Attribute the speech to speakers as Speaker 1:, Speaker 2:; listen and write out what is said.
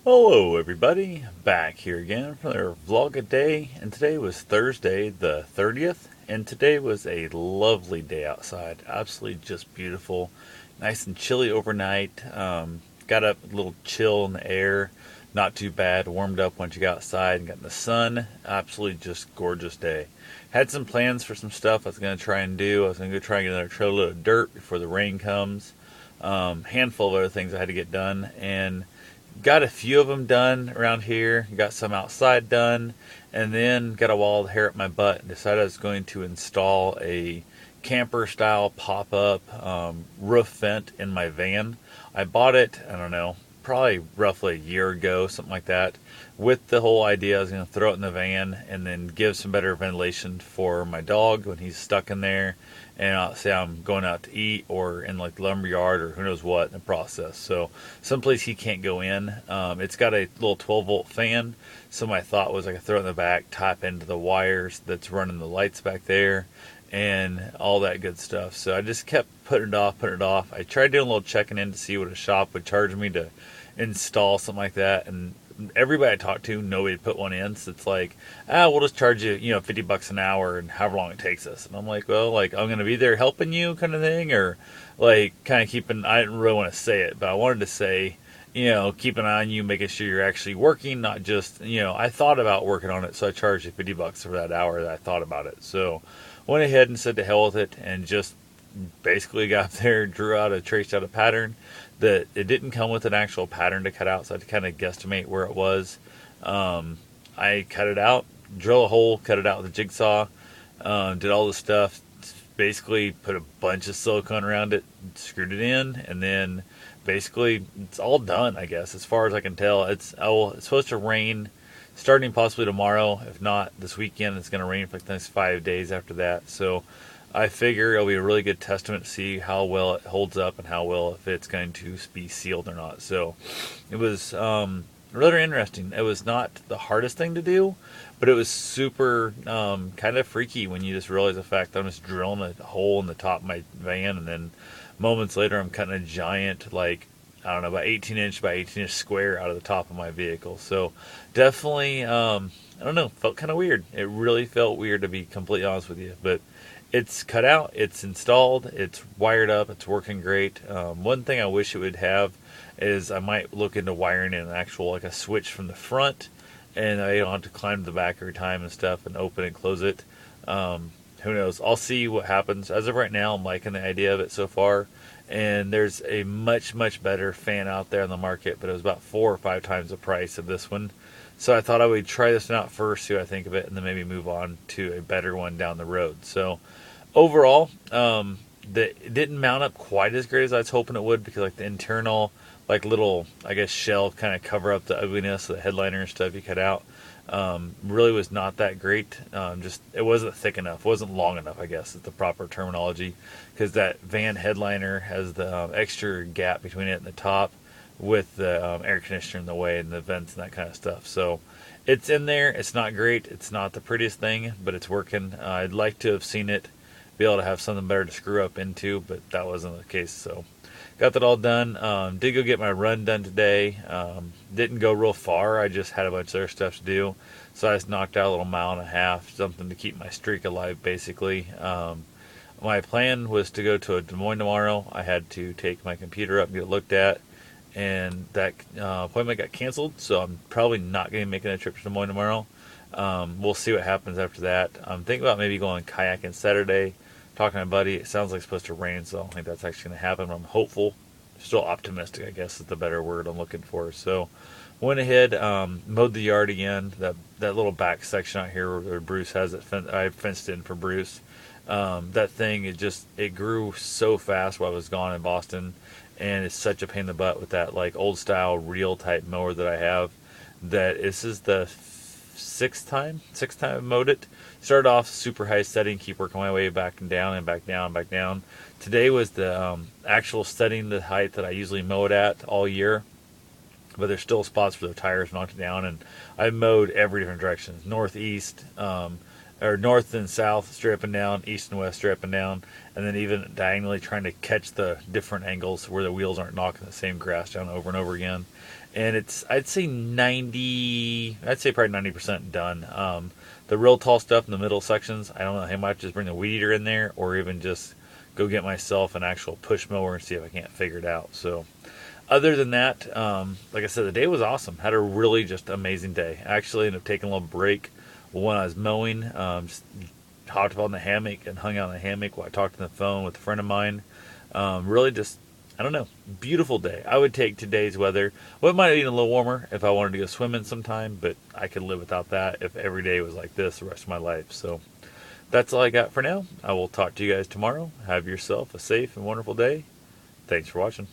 Speaker 1: Hello, everybody. Back here again for another vlog a day, and today was Thursday the 30th, and today was a lovely day outside. Absolutely just beautiful. Nice and chilly overnight. Got up a little chill in the air. Not too bad. Warmed up once you got outside and got in the sun. Absolutely just gorgeous day. Had some plans for some stuff I was going to try and do. I was going to go try and get another trailload of dirt before the rain comes. Handful of other things I had to get done, and got a few of them done around here. Got some outside done, and then got a wall of hair up my butt and decided I was going to install a camper style pop up roof vent in my van. I bought it, I don't know, probably roughly a year ago, something like that, with the whole idea I was going to throw it in the van and then give some better ventilation for my dog when he's stuck in there. And say I'm going out to eat or in like the lumberyard or who knows what in the process. So someplace he can't go in. It's got a little 12-volt fan. So my thought was I could throw it in the back, tap into the wires that's running the lights back there, and all that good stuff. So I just kept putting it off. I tried doing a little checking in to see what a shop would charge me to install something like that, and everybody I talked to, nobody put one in. So it's like, we'll just charge you, $50 an hour and however long it takes us. And I'm like, well, like I'm going to be there helping you kind of thing, or like kind of keeping, I didn't really want to say it, but I wanted to say, keep an eye on you, making sure you're actually working, not just, I thought about working on it. So I charged you $50 for that hour that I thought about it. So went ahead and said to hell with it and just basically got there, traced out a pattern that it didn't come with an actual pattern to cut out, so I had to kind of guesstimate where it was. I cut it out, drill a hole, cut it out with a jigsaw, did all the stuff, basically put a bunch of silicone around it, screwed it in, and then basically it's all done, I guess, as far as I can tell. It's supposed to rain starting possibly tomorrow. If not this weekend, it's going to rain for like the next 5 days after that. So I figure it'll be a really good testament to see how well it holds up and how well if it's going to be sealed or not. So it was rather interesting. It was not the hardest thing to do, but it was super kind of freaky when you just realize the fact that I'm just drilling a hole in the top of my van, and then moments later I'm cutting a giant, like, I don't know, about 18-inch by 18-inch square out of the top of my vehicle. So definitely, I don't know, felt kind of weird. It really felt weird, to be completely honest with you, but it's cut out, it's installed, it's wired up, it's working great. One thing I wish it would have is I might look into wiring in an actual, like a switch from the front, and I don't have to climb to the back every time and stuff and open and close it. Who knows? I'll see what happens. As of right now, I'm liking the idea of it so far. And there's a much, much better fan out there on the market, but it was about 4 or 5 times the price of this one. So I thought I would try this one out first, see what I think of it, and then maybe move on to a better one down the road. So overall, it didn't mount up quite as great as I was hoping it would, because like the internal, like little, I guess, shell kind of cover up the ugliness of the headliner and stuff you cut out. Really was not that great. Just it wasn't thick enough, wasn't long enough, I guess is the proper terminology, because that van headliner has the extra gap between it and the top, with the air conditioner in the way and the vents and that kind of stuff. So it's in there. It's not great. It's not the prettiest thing, but it's working. I'd like to have seen it be able to have something better to screw up into, but that wasn't the case. So got that all done. Did go get my run done today. Didn't go real far. I just had a bunch of other stuff to do. So I just knocked out a little mile and a half, something to keep my streak alive, basically. My plan was to go to Des Moines tomorrow. I had to take my computer up and get it looked at, and that appointment got canceled. So I'm probably not going to be making a trip to Des Moines tomorrow. We'll see what happens after that. I'm thinking about maybe going kayaking Saturday. Talking to my buddy, it sounds like it's supposed to rain, so I don't think that's actually going to happen. But I'm hopeful, still optimistic, I guess is the better word I'm looking for. So went ahead, mowed the yard again. That little back section out here where Bruce has it, I fenced in for Bruce. That thing, it grew so fast while I was gone in Boston, and it's such a pain in the butt with that like old style reel type mower that I have, that this is the sixth time I mowed it. Started off super high setting, keep working my way back and down and back down, back down. Today was the actual setting, the height that I usually mow it at all year. But there's still spots where the tires knocked it down, and I mowed every different direction, northeast, or north and south straight up and down, east and west straight up and down, and then even diagonally trying to catch the different angles where the wheels aren't knocking the same grass down over and over again. And it's, I'd say probably 90% done. The real tall stuff in the middle sections, I don't know, I might just bring the weed eater in there, or even just go get myself an actual push mower and see if I can't figure it out. So other than that, like I said, the day was awesome. Had a really just amazing day. I actually ended up taking a little break when I was mowing. Just hopped up on the hammock and hung out in the hammock while I talked on the phone with a friend of mine. Really just, I don't know, beautiful day. I would take today's weather. Well, it might have been a little warmer if I wanted to go swimming sometime, but I could live without that if every day was like this the rest of my life. So that's all I got for now. I will talk to you guys tomorrow. Have yourself a safe and wonderful day. Thanks for watching.